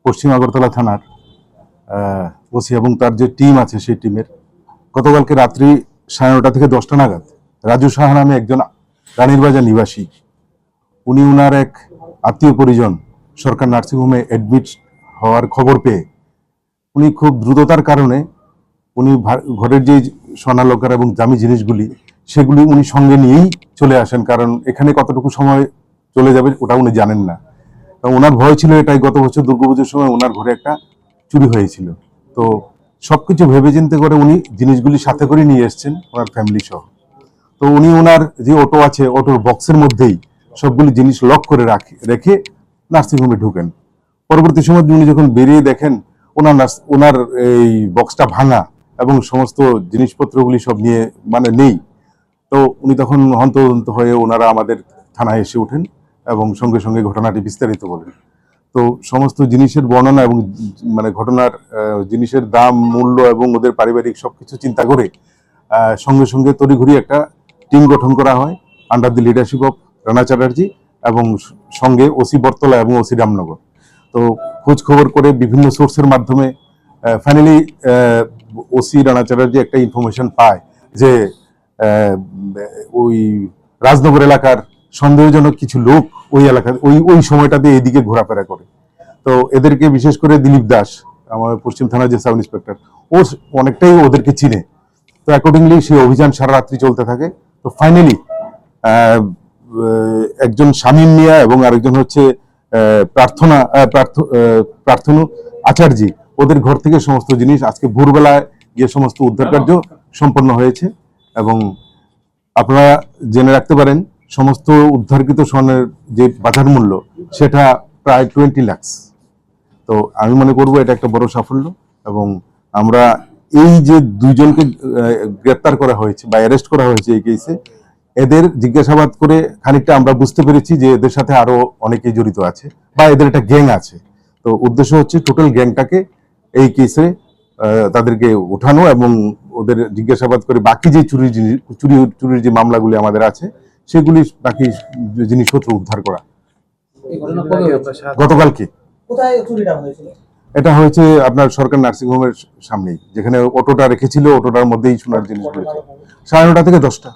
পশ্চিম আগরতলা থানার ওসি এবং তার যে টিম আছে সেই টিমের গতকালকে রাত্রি 9:30 থেকে 10টা নাগাদ রাজু সাহা নামে একজন রানীর বাজার নিবাসী, উনি ওনার এক আত্মীয় পরিজন সরকার নার্সিংহোমে অ্যাডমিট হওয়ার খবর পেয়ে উনি খুব দ্রুততার কারণে উনি ঘরের যে স্বর্ণালঙ্কার এবং দামি জিনিসগুলি সেগুলি উনি সঙ্গে নিয়েই চলে আসেন, কারণ এখানে কতটুকু সময় চলে যাবে ওটা উনি জানেন না। ওনার ভয় ছিল এটাই, গত বছর দুর্গাপুজোর সময় ওনার ঘরে একটা চুরি হয়েছিল। তো সবকিছু ভেবে চিন্তে করে উনি জিনিসগুলি সাথে করে নিয়ে এসছেন ওনার ফ্যামিলি সহ। তো উনি ওনার যে অটো আছে অটোর বক্সের মধ্যেই সবগুলি জিনিস লক করে রেখে নার্সিংহোমে ঢুকেন। পরবর্তী সময় উনি যখন বেরিয়ে দেখেন ওনার এই বক্সটা ভাঙা এবং সমস্ত জিনিসপত্রগুলি সব নিয়ে নেই। তো উনি তখন হন্তদন্ত হয়ে ওনারা আমাদের থানায় এসে ওঠেন এবং সঙ্গে সঙ্গে ঘটনাটি বিস্তারিত বলেন। তো সমস্ত জিনিসের বর্ণনা এবং ঘটনার জিনিসের দাম, মূল্য এবং ওদের পারিবারিক সবকিছু চিন্তা করে সঙ্গে সঙ্গে তড়িঘড়ি একটা টিম গঠন করা হয় under the leadership of Rana Chatterjee এবং সঙ্গে ওসি বরতলা এবং ওসি রামনগর। তো খোঁজ খবর করে বিভিন্ন সোর্সের মাধ্যমে ফাইনালি ওসি রানা চ্যাটার্জি একটা ইনফরমেশন পায় যে ওই রাজনগর এলাকার সন্দেহজনক কিছু লোক ওই এলাকার ওই সময়টাতে এদিকে ঘোরাফেরা করে। তো এদেরকে বিশেষ করে দিলীপ দাস, আমাদের পশ্চিম থানার যে সাব ইন্সপেক্টর, ও অনেকটাই ওদেরকে চিনে। তো অ্যাকর্ডিংলি সেই অভিযান সারা রাত্রি চলতে থাকে। তো ফাইনালি একজন শামীম মিয়া এবং আরেকজন হচ্ছে প্রার্থনু আচার্যি, ওদের ঘর থেকে সমস্ত জিনিস আজকে ভোরবেলায় গিয়ে সমস্ত উদ্ধার কার্য সম্পন্ন হয়েছে। এবং আপনারা জেনে রাখতে পারেন সমস্ত উদ্ধারকৃত স্বর্ণের যে বাজার মূল্য সেটা প্রায় 20 লাখ। তো আমি মনে করব এটা একটা বড় সাফল্য এবং আমরা এই যে দুইজনকে গ্রেপ্তার করা হয়েছে বা অ্যারেস্ট করা হয়েছে এই কেসে, এদের জিজ্ঞাসাবাদ করে খানিকটা আমরা বুঝতে পেরেছি যে এদের সাথে আরো অনেকেই জড়িত আছে বা এদের একটা গ্যাং আছে। তো উদ্দেশ্য হচ্ছে টোটাল গ্যাংটাকে এই কেসে তাদেরকে উঠানো এবং ওদের জিজ্ঞাসাবাদ করে বাকি যে চুরির যে মামলাগুলি আমাদের আছে সেগুলি বাকি জিনিসপত্র উদ্ধার করা। গতকালকে এটা হয়েছে আপনার সরকার নার্সিং হোমের সামনেই, যেখানে অটোটা রেখেছিল অটোটার মধ্যেই সোনার জিনিসগুলো 9:30 থেকে 10টা।